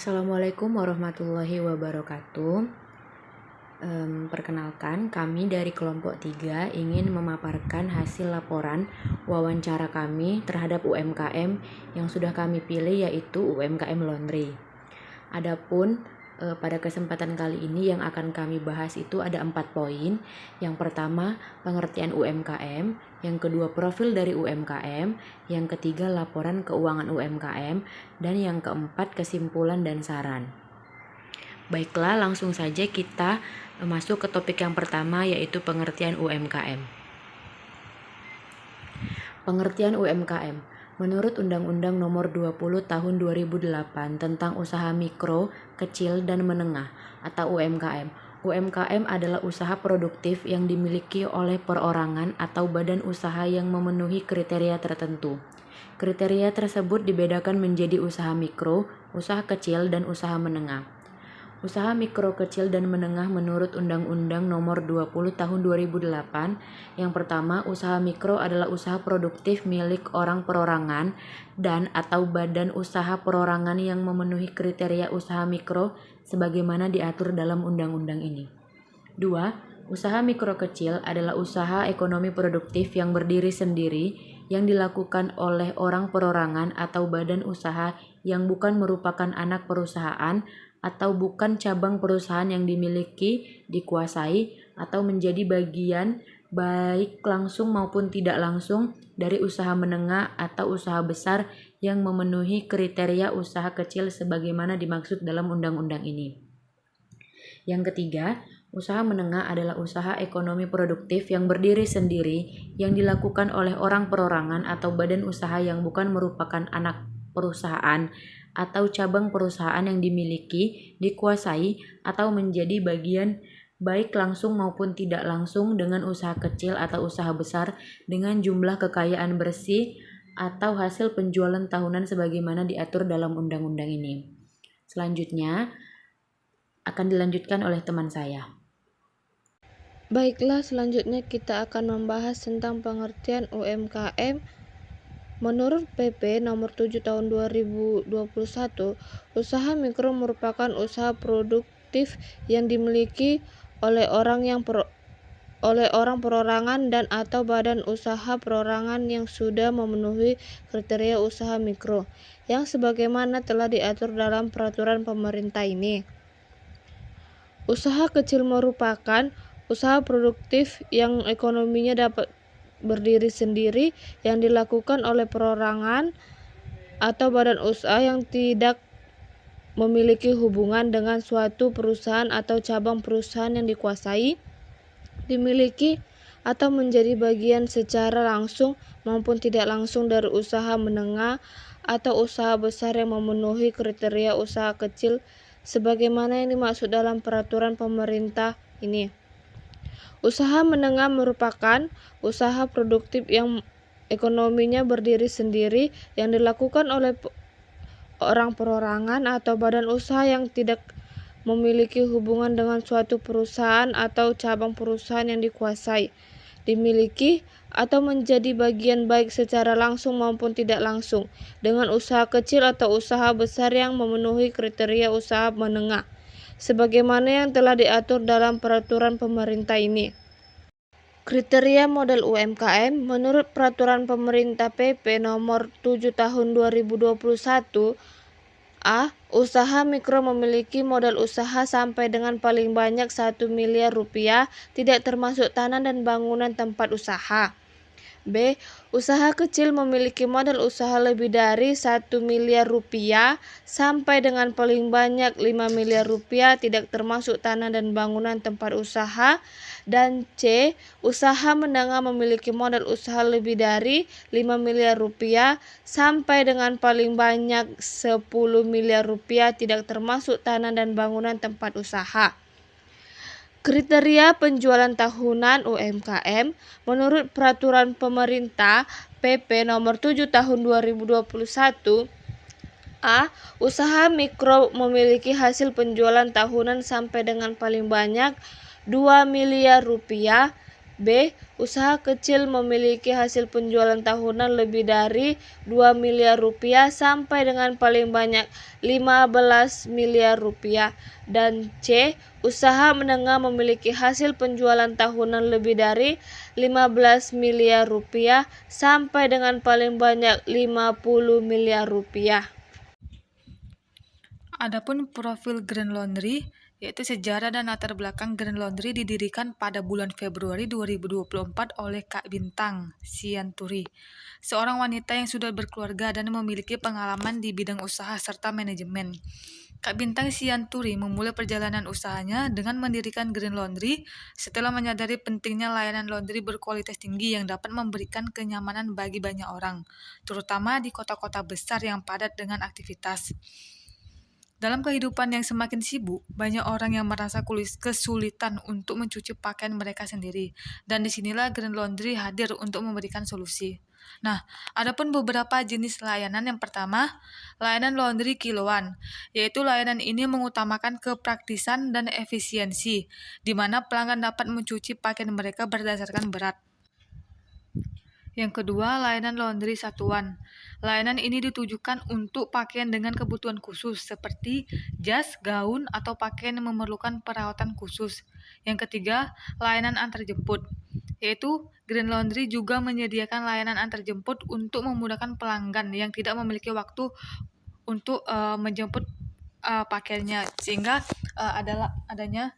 Assalamualaikum warahmatullahi wabarakatuh. Perkenalkan, kami dari kelompok 3 ingin memaparkan hasil laporan wawancara kami terhadap UMKM yang sudah kami pilih, yaitu UMKM Laundry. Adapun pada kesempatan kali ini yang akan kami bahas itu ada 4 poin. Yang pertama, pengertian UMKM. Yang kedua, profil dari UMKM. Yang ketiga, laporan keuangan UMKM. Dan yang keempat, kesimpulan dan saran. Baiklah, langsung saja kita masuk ke topik yang pertama, yaitu pengertian UMKM. Pengertian UMKM. Menurut Undang-Undang Nomor 20 Tahun 2008 tentang Usaha Mikro, Kecil, dan Menengah atau UMKM. UMKM adalah usaha produktif yang dimiliki oleh perorangan atau badan usaha yang memenuhi kriteria tertentu. Kriteria tersebut dibedakan menjadi usaha mikro, usaha kecil, dan usaha menengah. Usaha mikro, kecil, dan menengah menurut Undang-Undang Nomor 20 Tahun 2008. Yang pertama, usaha mikro adalah usaha produktif milik orang perorangan dan atau badan usaha perorangan yang memenuhi kriteria usaha mikro sebagaimana diatur dalam undang-undang ini. 2. Usaha mikro kecil adalah usaha ekonomi produktif yang berdiri sendiri yang dilakukan oleh orang perorangan atau badan usaha yang bukan merupakan anak perusahaan atau bukan cabang perusahaan yang dimiliki, dikuasai, atau menjadi bagian baik langsung maupun tidak langsung dari usaha menengah atau usaha besar yang memenuhi kriteria usaha kecil sebagaimana dimaksud dalam undang-undang ini. Yang ketiga, usaha menengah adalah usaha ekonomi produktif yang berdiri sendiri yang dilakukan oleh orang perorangan atau badan usaha yang bukan merupakan anak perusahaan atau cabang perusahaan yang dimiliki, dikuasai, atau menjadi bagian baik langsung maupun tidak langsung dengan usaha kecil atau usaha besar dengan jumlah kekayaan bersih atau hasil penjualan tahunan sebagaimana diatur dalam undang-undang ini. Selanjutnya akan dilanjutkan oleh teman saya. Baiklah, selanjutnya kita akan membahas tentang pengertian UMKM. Menurut PP Nomor 7 Tahun 2021, usaha mikro merupakan usaha produktif yang dimiliki oleh orang perorangan dan atau badan usaha perorangan yang sudah memenuhi kriteria usaha mikro yang sebagaimana telah diatur dalam peraturan pemerintah ini. Usaha kecil merupakan usaha produktif yang ekonominya dapat berdiri sendiri yang dilakukan oleh perorangan atau badan usaha yang tidak memiliki hubungan dengan suatu perusahaan atau cabang perusahaan yang dikuasai, dimiliki, atau menjadi bagian secara langsung maupun tidak langsung dari usaha menengah atau usaha besar yang memenuhi kriteria usaha kecil sebagaimana yang dimaksud dalam peraturan pemerintah ini. Usaha menengah merupakan usaha produktif yang ekonominya berdiri sendiri yang dilakukan oleh orang perorangan atau badan usaha yang tidak memiliki hubungan dengan suatu perusahaan atau cabang perusahaan yang dikuasai, dimiliki, atau menjadi bagian baik secara langsung maupun tidak langsung dengan usaha kecil atau usaha besar yang memenuhi kriteria usaha menengah sebagaimana yang telah diatur dalam peraturan pemerintah ini. Kriteria modal UMKM menurut peraturan pemerintah PP Nomor 7 Tahun 2021. A. Usaha mikro memiliki modal usaha sampai dengan paling banyak 1 miliar rupiah, tidak termasuk tanah dan bangunan tempat usaha. B. Usaha kecil memiliki modal usaha lebih dari 1 miliar rupiah sampai dengan paling banyak 5 miliar rupiah tidak termasuk tanah dan bangunan tempat usaha. Dan C. Usaha menengah memiliki modal usaha lebih dari 5 miliar rupiah sampai dengan paling banyak 10 miliar rupiah tidak termasuk tanah dan bangunan tempat usaha. Kriteria penjualan tahunan UMKM menurut peraturan pemerintah PP Nomor 7 Tahun 2021. A. Usaha mikro memiliki hasil penjualan tahunan sampai dengan paling banyak 2 miliar rupiah. B. Usaha kecil memiliki hasil penjualan tahunan lebih dari 2 miliar rupiah sampai dengan paling banyak 15 miliar rupiah. Dan C. Usaha menengah memiliki hasil penjualan tahunan lebih dari 15 miliar rupiah sampai dengan paling banyak 50 miliar rupiah. Adapun profil Grand Laundry, yaitu sejarah dan latar belakang Grand Laundry didirikan pada bulan Februari 2024 oleh Kak Bintang Sianturi, seorang wanita yang sudah berkeluarga dan memiliki pengalaman di bidang usaha serta manajemen. Kak Bintang Sianturi memulai perjalanan usahanya dengan mendirikan Grand Laundry setelah menyadari pentingnya layanan laundry berkualitas tinggi yang dapat memberikan kenyamanan bagi banyak orang, terutama di kota-kota besar yang padat dengan aktivitas. Dalam kehidupan yang semakin sibuk, banyak orang yang merasa kesulitan untuk mencuci pakaian mereka sendiri, dan disinilah Grand Laundry hadir untuk memberikan solusi. Nah, adapun beberapa jenis layanan. Yang pertama, layanan laundry kiloan, yaitu layanan ini mengutamakan kepraktisan dan efisiensi, di mana pelanggan dapat mencuci pakaian mereka berdasarkan berat. Yang kedua, layanan laundry satuan. Layanan ini ditujukan untuk pakaian dengan kebutuhan khusus seperti jas, gaun, atau pakaian yang memerlukan perawatan khusus. Yang ketiga, layanan antarjemput, yaitu Grand Laundry juga menyediakan layanan antarjemput untuk memudahkan pelanggan yang tidak memiliki waktu untuk menjemput pakaiannya, sehingga adanya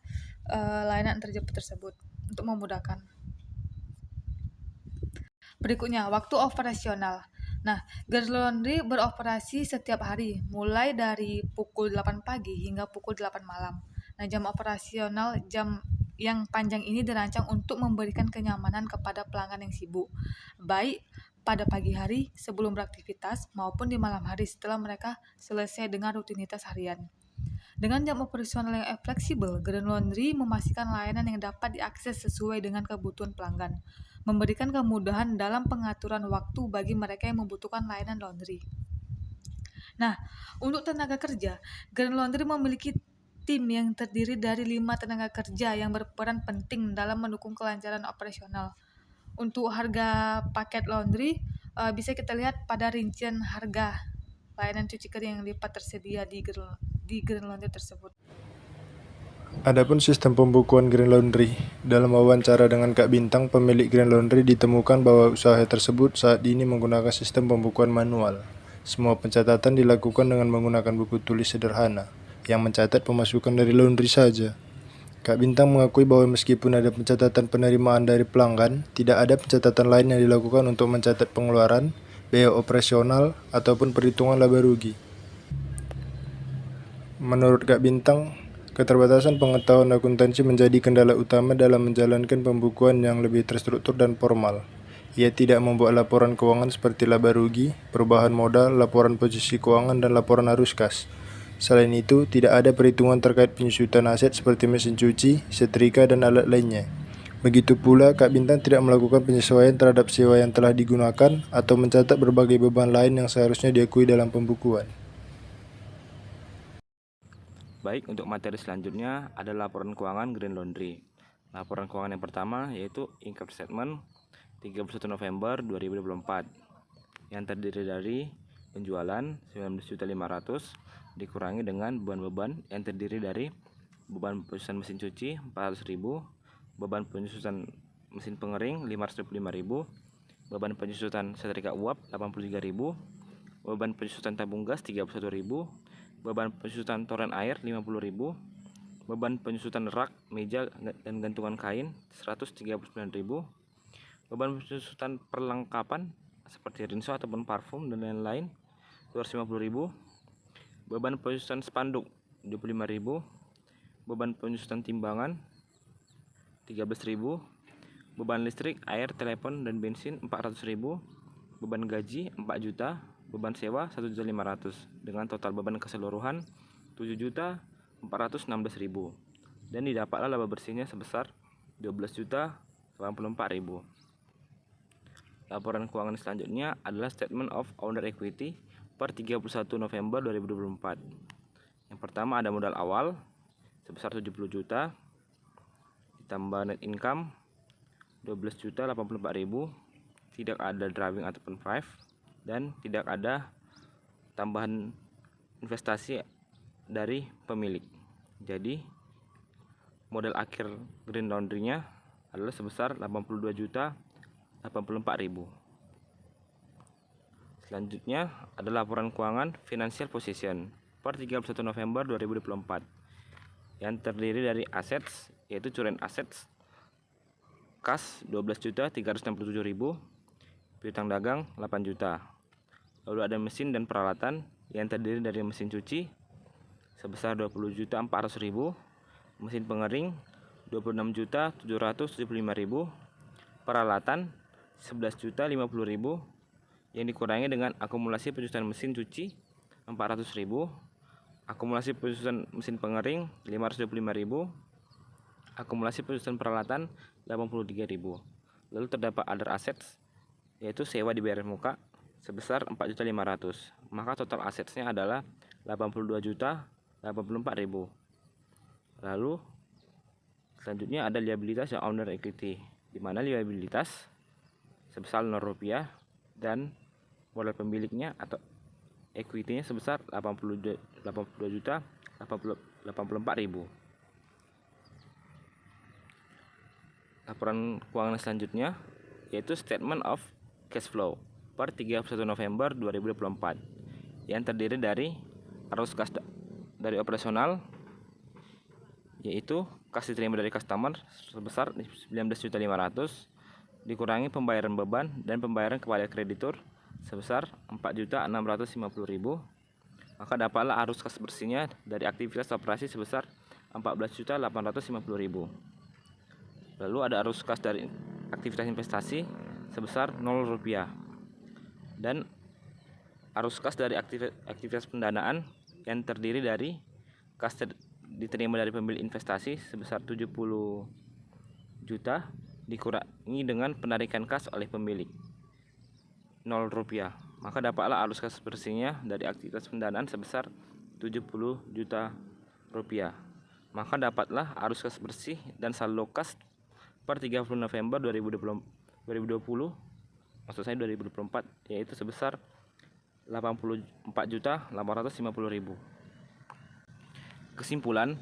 layanan antarjemput tersebut untuk memudahkan. Berikutnya, waktu operasional. Nah, Grand Laundry beroperasi setiap hari, mulai dari pukul 8 pagi hingga pukul 8 malam. Nah, jam operasional yang panjang ini dirancang untuk memberikan kenyamanan kepada pelanggan yang sibuk, baik pada pagi hari sebelum beraktivitas maupun di malam hari setelah mereka selesai dengan rutinitas harian. Dengan jam operasional yang fleksibel, Grand Laundry memastikan layanan yang dapat diakses sesuai dengan kebutuhan pelanggan, memberikan kemudahan dalam pengaturan waktu bagi mereka yang membutuhkan layanan laundry. Nah, untuk tenaga kerja, Grand Laundry memiliki tim yang terdiri dari 5 tenaga kerja yang berperan penting dalam mendukung kelancaran operasional. Untuk harga paket laundry, bisa kita lihat pada rincian harga layanan cuci kering yang lipat tersedia di Grand Laundry tersebut. Adapun sistem pembukuan Grand Laundry. Dalam wawancara dengan Kak Bintang, pemilik Grand Laundry, ditemukan bahwa usaha tersebut saat ini menggunakan sistem pembukuan manual. Semua pencatatan dilakukan dengan menggunakan buku tulis sederhana, yang mencatat pemasukan dari laundry saja. Kak Bintang mengakui bahwa meskipun ada pencatatan penerimaan dari pelanggan, tidak ada pencatatan lain yang dilakukan untuk mencatat pengeluaran, biaya operasional, ataupun perhitungan laba rugi. Menurut Kak Bintang, keterbatasan pengetahuan akuntansi menjadi kendala utama dalam menjalankan pembukuan yang lebih terstruktur dan formal. Ia tidak membuat laporan keuangan seperti laba rugi, perubahan modal, laporan posisi keuangan, dan laporan arus kas. Selain itu, tidak ada perhitungan terkait penyusutan aset seperti mesin cuci, setrika, dan alat lainnya. Begitu pula, Kak Bintang tidak melakukan penyesuaian terhadap sewa yang telah digunakan atau mencatat berbagai beban lain yang seharusnya diakui dalam pembukuan. Baik, untuk materi selanjutnya ada laporan keuangan Grand Laundry. Laporan keuangan yang pertama yaitu income statement 31 November 2024 yang terdiri dari penjualan 19.500.000 dikurangi dengan beban-beban yang terdiri dari beban penyusutan mesin cuci 400.000, beban penyusutan mesin pengering 525.000, beban penyusutan setrika uap 83.000, beban penyusutan tabung gas 31.000, beban penyusutan toren air 50.000, beban penyusutan rak, meja, dan gantungan kain 139.000, beban penyusutan perlengkapan seperti rinso ataupun parfum dan lain-lain 250.000, beban penyusutan spanduk 75.000, beban penyusutan timbangan 13.000, beban listrik, air, telepon, dan bensin 400.000, beban gaji 4 juta, beban sewa 1.500.000 dengan total beban keseluruhan 7.416.000 dan didapatlah laba bersihnya sebesar 12.084.000. Laporan keuangan selanjutnya adalah Statement of Owner Equity per 31 November 2024. Yang pertama ada modal awal sebesar 70 juta ditambah net income 12.084.000, tidak ada drawing ataupun prive, dan tidak ada tambahan investasi dari pemilik. Jadi modal akhir Green Laundry-nya adalah sebesar 82.084.000. Selanjutnya adalah laporan keuangan financial position per 31 November 2024 yang terdiri dari assets, yaitu current assets kas 12.367.000, piutang dagang 8 juta. Lalu ada mesin dan peralatan yang terdiri dari mesin cuci sebesar 20.400.000, mesin pengering 26.775.000, peralatan 11.050.000 yang dikurangi dengan akumulasi pencucian mesin cuci 400.000, akumulasi pencucian mesin pengering 525.000, akumulasi pencucian peralatan 83.000. Lalu terdapat other assets, yaitu sewa dibayar muka sebesar 4.500.000. Maka total assetsnya adalah 82.084.000. Lalu selanjutnya ada liabilitas yang owner equity, di mana liabilitas sebesar Rp0 dan modal pemiliknya atau equity-nya sebesar 82.084.000. Laporan keuangan selanjutnya yaitu statement of cash flow per 31 November 2024 yang terdiri dari arus kas dari operasional, yaitu kas diterima dari customer sebesar 19.500.000 dikurangi pembayaran beban dan pembayaran kepada kreditur sebesar 4.650.000, maka dapatlah arus kas bersihnya dari aktivitas operasi sebesar 14.850.000. Lalu ada arus kas dari aktivitas investasi sebesar Rp0 dan arus kas dari aktivitas pendanaan yang terdiri dari kas diterima dari pemilik investasi sebesar 70 juta dikurangi dengan penarikan kas oleh pemilik Rp0, maka dapatlah arus kas bersihnya dari aktivitas pendanaan sebesar 70 juta rupiah. Maka dapatlah arus kas bersih dan saldo kas per 30 November 2020, maksud saya 2024, yaitu sebesar 84.850.000. Kesimpulan,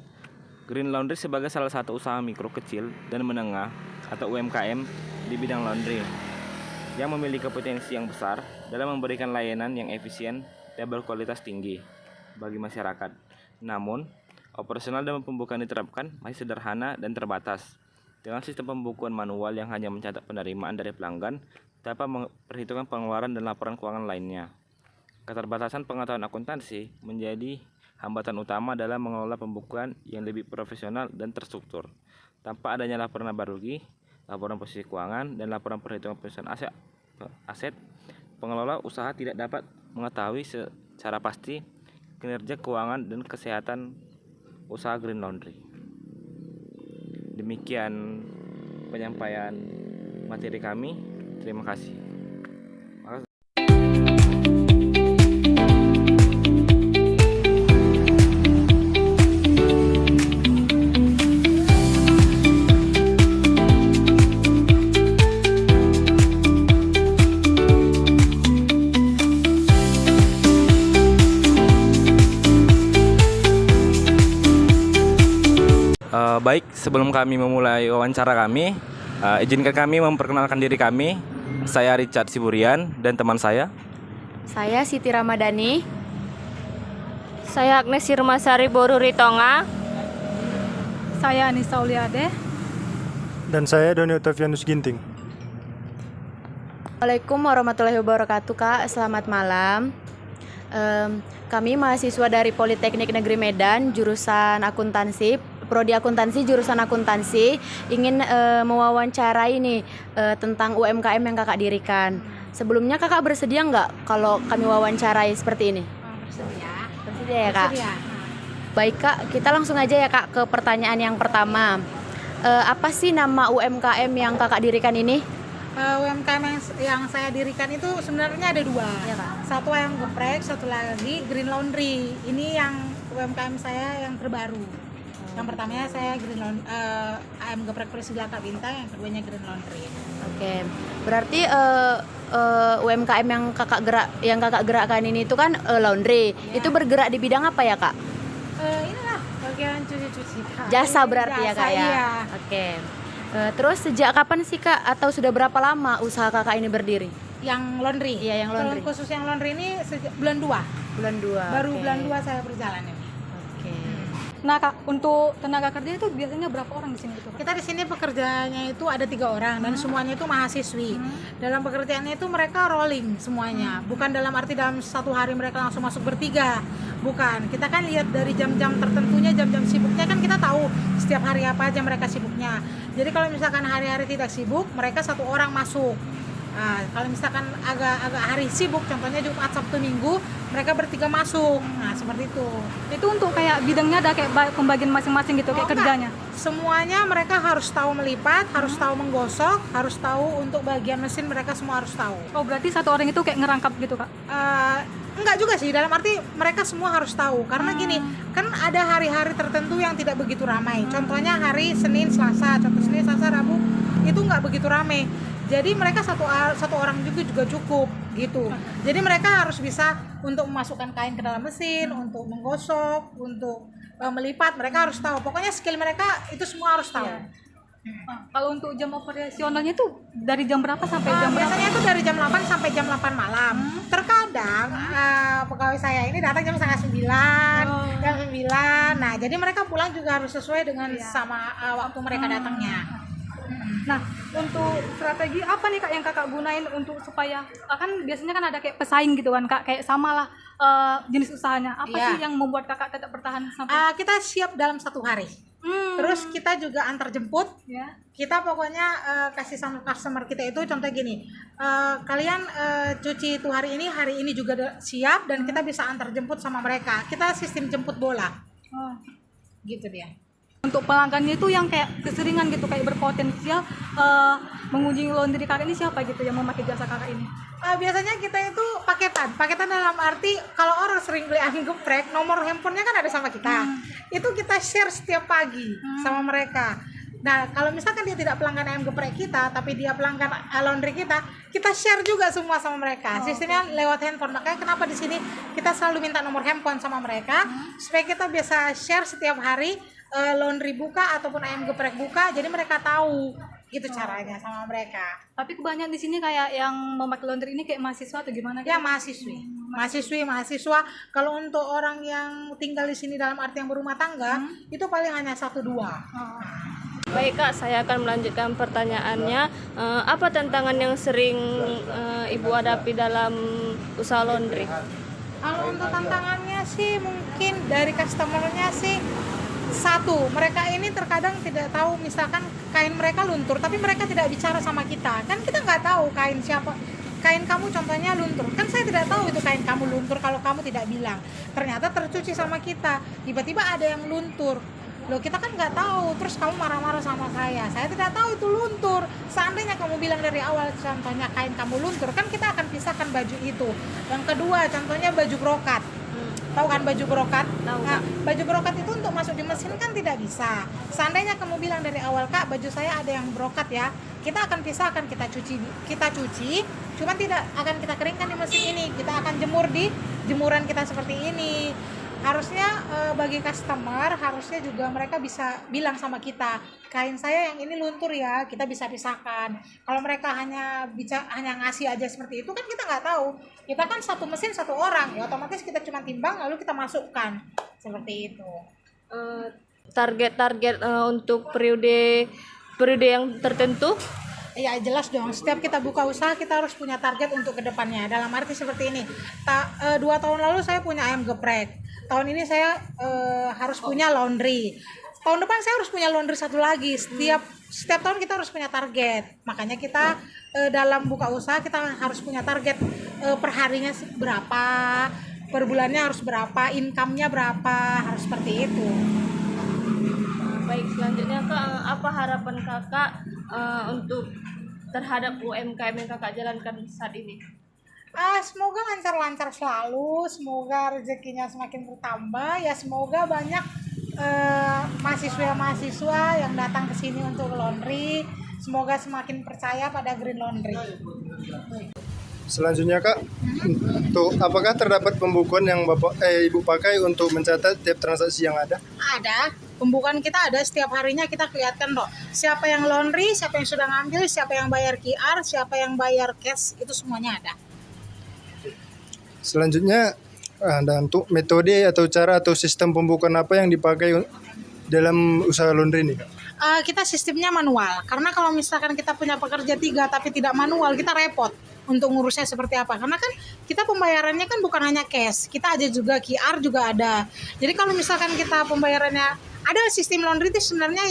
Green Laundry sebagai salah satu usaha mikro kecil dan menengah atau UMKM di bidang laundry yang memiliki potensi yang besar dalam memberikan layanan yang efisien dan berkualitas tinggi bagi masyarakat. Namun, operasional dan pembukaan diterapkan masih sederhana dan terbatas dengan sistem pembukuan manual yang hanya mencatat penerimaan dari pelanggan tanpa memperhitungkan pengeluaran dan laporan keuangan lainnya. Keterbatasan pengetahuan akuntansi menjadi hambatan utama dalam mengelola pembukuan yang lebih profesional dan terstruktur. Tanpa adanya laporan laba rugi, laporan posisi keuangan, dan laporan perhitungan penyusunan aset, pengelola usaha tidak dapat mengetahui secara pasti kinerja keuangan dan kesehatan usaha Green Laundry. Demikian penyampaian materi kami. Terima kasih. Baik, sebelum kami memulai wawancara kami, izinkan kami memperkenalkan diri kami. Saya Richard Siburian dan teman saya Siti Ramadhani. Saya Agnes Sirmasari Boru Ritonga. Saya Anissa Uliade. Dan saya Doni Octavianus Ginting. Assalamualaikum warahmatullahi wabarakatuh, Kak. Selamat malam. Kami mahasiswa dari Politeknik Negeri Medan, jurusan akuntansi, prodi akuntansi, jurusan akuntansi, ingin mewawancarai nih tentang UMKM yang kakak dirikan. Sebelumnya kakak bersedia nggak kalau kami wawancarai seperti ini? Bersedia ya, Kak? Bersedia. Baik, Kak, kita langsung aja ya, Kak, ke pertanyaan yang pertama. Apa sih nama UMKM yang kakak dirikan ini? UMKM yang saya dirikan itu sebenarnya ada dua, Ya, Kak. satu yang geprek, satu lagi Green Laundry. Ini yang UMKM saya yang terbaru. Yang pertamanya saya ayam geprek Priscilla Kak Bintang, yang keduanya Green Laundry. Oke, berarti UMKM yang kakak gerakkan ini itu kan laundry. Iya. Itu bergerak di bidang apa ya kak? Inilah bagian cuci-cuci Kak. Jasa berarti ya Jasa, kak ya. iya. Oke. Terus sejak kapan sih kak atau sudah berapa lama usaha kakak ini berdiri? Yang laundry. Iya, yang laundry. Kalau khusus yang laundry ini sejak bulan 2. Bulan 2. Baru bulan 2 saya berjalan ini. Oke. Nah kak, untuk tenaga kerja itu biasanya berapa orang di sini gitu kak? Kita di sini pekerjaannya itu ada 3 orang dan semuanya itu mahasiswi. Dalam pekerjaannya itu mereka rolling semuanya. Bukan dalam arti dalam satu hari mereka langsung masuk bertiga. Bukan. Kita kan lihat dari jam-jam tertentunya, jam-jam sibuknya kan kita tahu setiap hari apa aja mereka sibuknya. Jadi kalau misalkan hari-hari tidak sibuk, mereka 1 orang masuk. Nah, kalau misalkan agak hari sibuk, contohnya Jumat, Sabtu, Minggu, mereka bertiga masuk. Nah, seperti itu. Itu untuk kayak bidangnya ada kayak pembagian masing-masing gitu, kayak enggak. kerjanya? Semuanya mereka harus tahu melipat, harus tahu menggosok, harus tahu untuk bagian mesin mereka semua harus tahu. Oh berarti satu orang itu kayak ngerangkap gitu kak? Enggak juga sih, dalam arti mereka semua harus tahu. Karena gini, kan ada hari-hari tertentu yang tidak begitu ramai. Contohnya hari Senin, Selasa, contoh Senin, Selasa, Rabu, itu nggak begitu ramai. Jadi mereka satu orang juga cukup gitu. Jadi mereka harus bisa untuk memasukkan kain ke dalam mesin, untuk menggosok, untuk melipat, mereka harus tahu. Pokoknya skill mereka itu semua harus tahu. Nah, kalau untuk jam operasionalnya itu dari jam berapa sampai jam berapa? Biasanya itu dari jam 8 sampai jam 8 malam. Terkadang pegawai saya ini datang jam setengah 9, jam 9. Nah, jadi mereka pulang juga harus sesuai dengan sama waktu mereka datangnya. Nah, untuk strategi apa nih kak yang kakak gunain untuk supaya kan biasanya kan ada kayak pesaing gitu kan kak, kayak samalah jenis usahanya. Apa Iya. sih yang membuat kakak tetap bertahan sampai? Kita siap dalam 1 hari. Terus kita juga antar jemput. Ya. Kita pokoknya kasih sama customer kita itu contoh gini, kalian cuci itu hari ini juga siap dan kita bisa antar jemput sama mereka. Kita sistem jemput bola. Gitu dia. Untuk pelanggannya itu yang kayak keseringan gitu, kayak berpotensial mengunjungi laundry kakak ini siapa gitu yang memakai jasa kakak ini? Biasanya kita itu paketan dalam arti kalau orang sering beli ayam geprek, nomor handphonenya kan ada sama kita. Itu kita share setiap pagi sama mereka. Nah, kalau misalkan dia tidak pelanggan ayam geprek kita, tapi dia pelanggan laundry kita share juga semua sama mereka. Sistemnya lewat handphone. Makanya kenapa di sini kita selalu minta nomor handphone sama mereka supaya kita bisa share setiap hari laundry buka ataupun ayam geprek buka. Jadi mereka tahu gitu caranya sama mereka. Tapi kebanyakan di sini kayak yang memakai laundry ini kayak mahasiswa atau gimana? Ya mahasiswa. Kalau untuk orang yang tinggal di sini dalam arti yang berumah tangga, itu paling hanya 1-2. Baik kak, saya akan melanjutkan pertanyaannya. Apa tantangan yang sering ibu hadapi dalam usaha laundry? Kalau untuk tantangannya sih mungkin dari customernya sih mereka ini terkadang tidak tahu, misalkan kain mereka luntur tapi mereka tidak bicara sama kita, kan kita nggak tahu kain kamu contohnya luntur, kan saya tidak tahu itu kain kamu luntur kalau kamu tidak bilang. Ternyata tercuci sama kita, tiba-tiba ada yang luntur, loh kita kan nggak tahu, terus kamu marah-marah sama saya tidak tahu itu luntur. Seandainya kamu bilang dari awal contohnya kain kamu luntur, kan kita akan pisahkan baju itu. Yang kedua contohnya baju brokat. Tahu kan baju brokat? Nah, baju brokat itu untuk masuk di mesin kan tidak bisa. Seandainya kamu bilang dari awal, Kak, baju saya ada yang brokat ya, kita akan pisahkan, kita cuci, cuma tidak akan kita keringkan di mesin ini, kita akan jemur di jemuran kita seperti ini. Harusnya bagi customer harusnya juga mereka bisa bilang sama kita, kain saya yang ini luntur ya, kita bisa pisahkan. Kalau mereka hanya ngasih aja seperti itu kan kita nggak tahu. Kita kan satu mesin 1 orang, ya otomatis kita cuma timbang lalu kita masukkan seperti itu. Target-target untuk periode yang tertentu? Ya jelas dong, setiap kita buka usaha kita harus punya target untuk kedepannya. Dalam arti seperti ini, 2 tahun lalu saya punya ayam geprek, tahun ini saya harus punya laundry, tahun depan saya harus punya laundry 1 lagi. Setiap tahun kita harus punya target. Makanya kita dalam buka usaha kita harus punya target, per harinya berapa, per bulannya harus berapa, income-nya berapa, harus seperti itu. Baik, selanjutnya kak, apa harapan kakak untuk terhadap UMKM yang kakak jalankan saat ini? Semoga lancar-lancar selalu, semoga rezekinya semakin bertambah, ya semoga banyak mahasiswa-mahasiswa yang datang ke sini untuk laundry. Semoga semakin percaya pada Green Laundry. Selanjutnya Kak, untuk apakah terdapat pembukuan yang Ibu pakai untuk mencatat tiap transaksi yang ada? Ada, pembukaan kita ada setiap harinya, kita kelihatan loh. Siapa yang laundry, siapa yang sudah ngambil, siapa yang bayar QR, siapa yang bayar cash, itu semuanya ada. Selanjutnya, ada untuk metode atau cara atau sistem pembukuan apa yang dipakai dalam usaha laundry ini Kak? Kita sistemnya manual, karena kalau misalkan kita punya pekerja 3 tapi tidak manual, kita repot untuk ngurusnya seperti apa. Karena kan kita pembayarannya kan bukan hanya cash, kita ada juga QR juga ada. Jadi kalau misalkan kita pembayarannya ada sistem laundry itu sebenarnya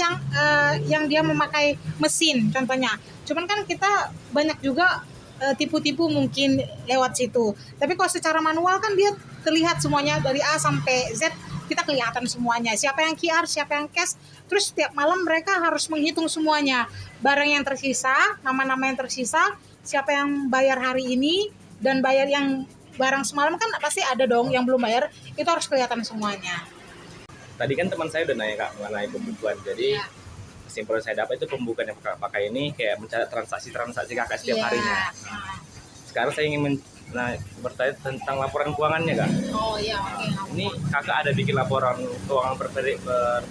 yang dia memakai mesin contohnya. Cuman kan kita banyak juga tipu-tipu mungkin lewat situ. Tapi kalau secara manual kan dia terlihat semuanya dari A sampai Z, kita kelihatan semuanya. Siapa yang QR, siapa yang cash. Terus setiap malam mereka harus menghitung semuanya. Barang yang tersisa, nama-nama yang tersisa, siapa yang bayar hari ini, dan bayar yang barang semalam kan pasti ada dong yang belum bayar, itu harus kelihatan semuanya. Tadi kan teman saya udah nanya Kak mengenai pembukuan. Jadi kesimpulan saya dapat itu pembukuan yang Kakak pakai ini kayak mencatat transaksi Kakak setiap harinya. Nah, sekarang saya ingin bertanya tentang laporan keuangannya Kak. Oh iya, oke. Ini Kakak ada bikin laporan keuangan per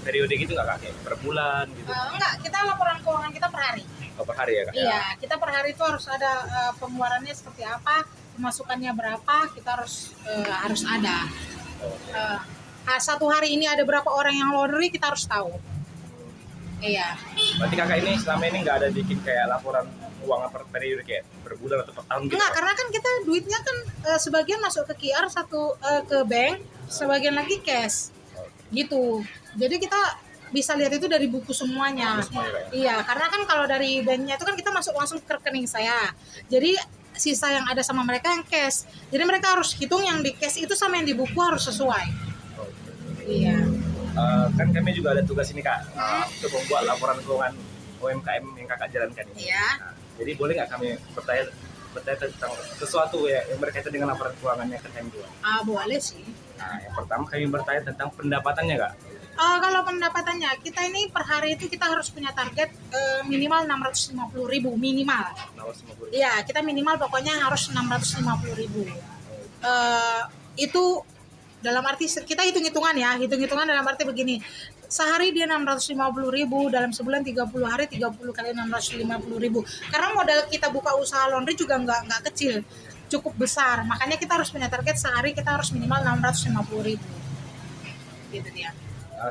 periode gitu nggak Kak? Kayak per bulan gitu? Enggak, kita laporan keuangan kita per hari. Oh, per hari ya Kak? Iya, kita per hari itu harus ada pengeluarannya seperti apa, pemasukannya berapa, kita harus ada. Satu hari ini ada berapa orang yang laundry, kita harus tahu. Iya. Berarti Kakak ini selama ini nggak ada bikin kayak laporan keuangan per periode kayak per bulan atau per tahun gitu? Enggak, karena kan kita duitnya kan sebagian masuk ke QR, ke bank, sebagian lagi cash. Gitu. Jadi kita bisa lihat itu dari buku semuanya. Iya, karena kan kalau dari banknya itu kan kita masuk langsung ke rekening saya. Jadi sisa yang ada sama mereka yang cash. Jadi mereka harus hitung yang di cash itu sama yang di buku harus sesuai. Iya. Kan kami juga ada tugas ini Kak, untuk membuat laporan keuangan UMKM yang Kakak jalankan ini. Iya. Nah, jadi boleh nggak kami bertanya tentang sesuatu ya yang berkaitan dengan laporan keuangannya ke kami juga? Boleh sih. Nah, yang pertama kami bertanya tentang pendapatannya Kak. Kalau pendapatannya, kita ini per hari itu kita harus punya target minimal 650.000 minimal. 650.000. Iya, kita minimal pokoknya harus 650.000. Itu dalam arti kita hitung-hitungan ya, hitung-hitungan dalam arti begini. Sehari dia 650.000, dalam sebulan 30 hari 30 kali 650.000. Karena modal kita buka usaha laundry juga nggak kecil, cukup besar. Makanya kita harus punya target sehari kita harus minimal 650.000. Gitu dia.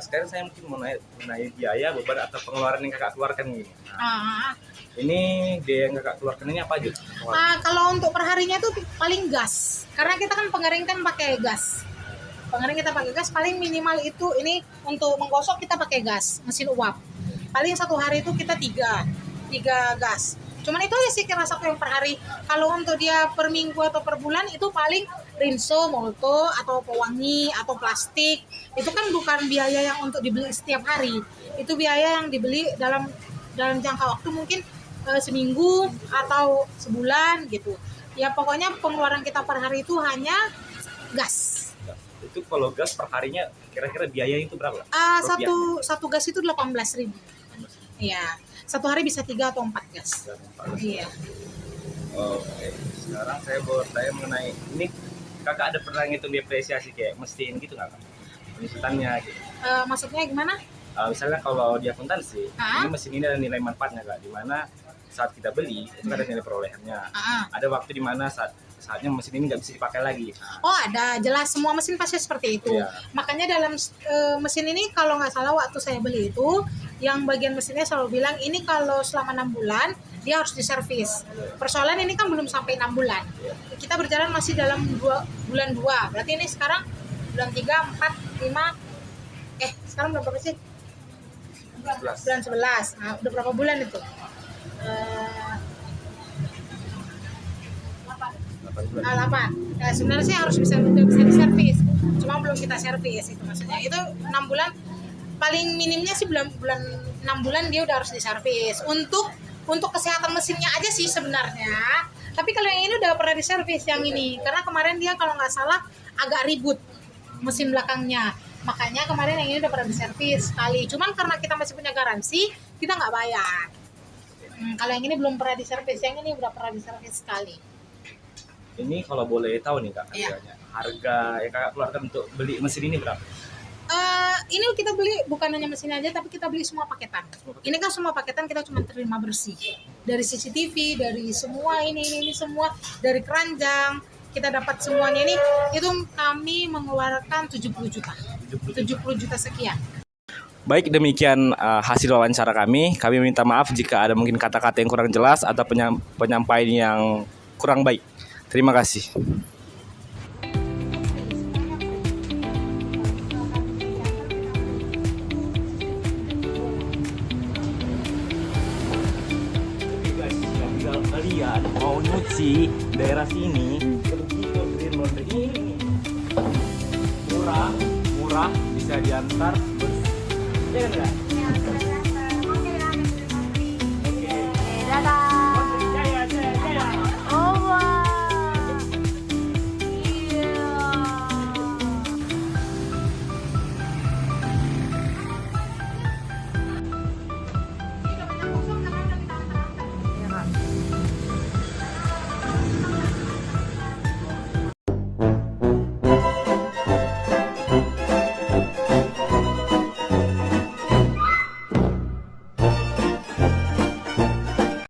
Sekarang saya mungkin mau naik biaya, beban atau pengeluaran yang Kakak keluarkan ini. Ini biaya yang Kakak keluarkan ini apa aja? Kalau untuk perharinya itu paling gas, karena kita kan pengering kan pakai gas. Pengering kita pakai gas, paling minimal itu ini untuk menggosok kita pakai gas, mesin uap. Paling satu hari itu kita tiga gas. Cuman itu aja sih kira-kira yang per hari. Kalau untuk dia per minggu atau per bulan itu paling rinso, molto, atau pewangi, atau plastik. Itu kan bukan biaya yang untuk dibeli setiap hari. Itu biaya yang dibeli dalam jangka waktu mungkin seminggu atau sebulan gitu. Ya pokoknya pengeluaran kita per hari itu hanya gas. Itu kalau gas per harinya kira-kira biaya itu berapa? Satu gas itu 18.000. Iya. Satu hari bisa 3 atau 4 gas. Iya. Oke. Sekarang saya mau bertanya mengenai ini, Kakak ada pernah ngitung depresiasi kayak mesin gitu nggak Kak? Penyusutannya gitu. Maksudnya gimana? Misalnya kalau di akuntansi, ini mesin ini ada nilai manfaatnya Kak, di mana saat kita beli itu ada nilai perolehannya. Ada waktu di mana saatnya mesin ini nggak bisa dipakai lagi. Oh ada, jelas semua mesin pasti seperti itu. Iya. Makanya dalam mesin ini kalau nggak salah waktu saya beli itu, yang bagian mesinnya selalu bilang ini kalau selama 6 bulan dia harus diservis. Persoalan ini kan belum sampai 6 bulan. Kita berjalan masih dalam bulan 2. Berarti ini sekarang bulan 3, 4, 5. Sekarang berapa sih? 11. Bulan 11. Nah, udah berapa bulan itu? 8. Nah, sebenarnya sih harus bisa diservis. Cuma belum kita servis itu maksudnya. Itu 6 bulan paling minimnya sih bulan 6 bulan dia udah harus diservis. Untuk kesehatan mesinnya aja sih sebenarnya. Tapi kalau yang ini udah pernah diservis yang ini. Karena kemarin dia kalau nggak salah agak ribut mesin belakangnya. Makanya kemarin yang ini udah pernah diservis sekali. Cuman karena kita masih punya garansi, kita nggak bayar. Kalau yang ini belum pernah diservis, yang ini udah pernah diservis sekali. Ini kalau boleh tahu nih Kak, Iya. harga yang Kakak keluarkan untuk beli mesin ini berapa? Ini kita beli bukan hanya mesin aja, tapi kita beli semua paketan. Ini kan semua paketan kita cuma terima bersih. Dari CCTV, dari semua ini semua, dari keranjang, kita dapat semuanya ini, itu kami mengeluarkan 70 juta. 70 juta sekian. Baik, demikian hasil wawancara kami. Kami minta maaf jika ada mungkin kata-kata yang kurang jelas atau penyampaian yang kurang baik. Terima kasih. Kalau kalian mau nyuci daerah sini, pergi ke Green Laundry ini. Murah, bisa diantar bersih. Ya kan, Kak?